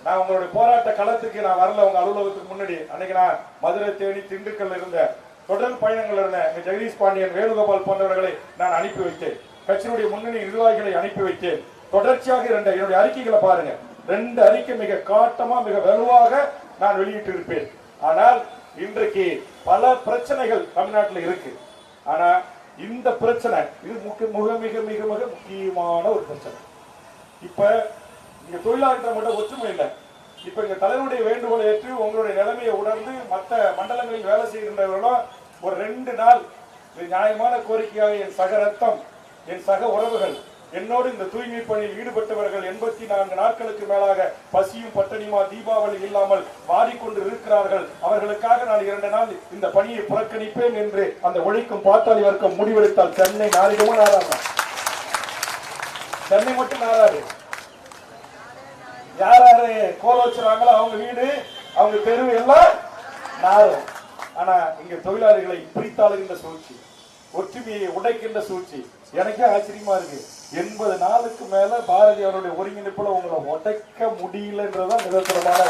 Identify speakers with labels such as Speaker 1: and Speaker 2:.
Speaker 1: நான் உங்களுடைய போராட்ட களத்துக்கு நான் வரல, உங்க அலுவலகத்துக்கு முன்னாடி அன்னைக்கு நான் மதுரை, தேனி, திண்டுக்கல் இருந்த தொடர் பயணங்கள் இருந்த ஜெகதீஷ் பாண்டியன், வேணுகோபால் போன்றவர்களை நான் அனுப்பி வைத்தேன். கட்சியினுடைய முன்னணி நிர்வாகிகளை அனுப்பி வைத்தேன். தொடர்ச்சியாக என்னுடைய அறிக்கைகளை பாருங்க, 2 அறிக்கை மிக காட்டமா மிக வலுவாக நான் வெளியிட்டு இருப்பேன். ஆனால் இன்றைக்கு பல பிரச்சனைகள் தமிழ்நாட்டில் இருக்கு. ஆனா இந்த பிரச்சனை இது மிக மிக மிக மிக முக்கியமான ஒரு பிரச்சனை. இப்ப இங்க தொழிலாளர்கள் மட்டும் ஒற்றுமை இல்லை. இப்ப இங்க தலைவருடைய வேண்டுகோளை ஏற்று உங்களுடைய நிலைமையை உணர்ந்து மற்ற மண்டலங்களில் வேலை செய்கின்றவர்களும் ஒரு 2 நாள் நியாயமான கோரிக்கையாக என் சக ரத்தம், என் சக உறவுகள், என்னோடு இந்த தூய்மை பணியில் ஈடுபட்டவர்கள் 84 நாட்களுக்கு மேலாக பசியும் பட்டணியுமா தீபாவளி இல்லாமல் வாடிக்கொண்டு இருக்கிறார்கள். அவர்களுக்காக நான் 2 நாள் இந்த பணியை புறக்கணிப்பேன் என்று அந்த உழைக்கும் பாட்டாளி வர்க்கம் முடிவெடுத்தால் சென்னை நாளைக்கும் நாராது. சென்னை மட்டும் நாராது. யார் யாரு கோல வச்சுறாங்களோ அவங்க வீடு, அவங்க தெருவு எல்லாம் நாரும். ஆனா இங்க தொழிலாளிகளை பிரித்தாளுகின்ற சூழ்ச்சி, ஒற்றுமையை உடைக்கின்ற சூழ்ச்சி எனக்கே ஆச்சரியமா இருக்கு. 80 நாளுக்கு மேல பாரதி அவருடைய ஒருங்கிணைப்புல உங்களை உடைக்க முடியலன்றதுதான் நிதர்சனமான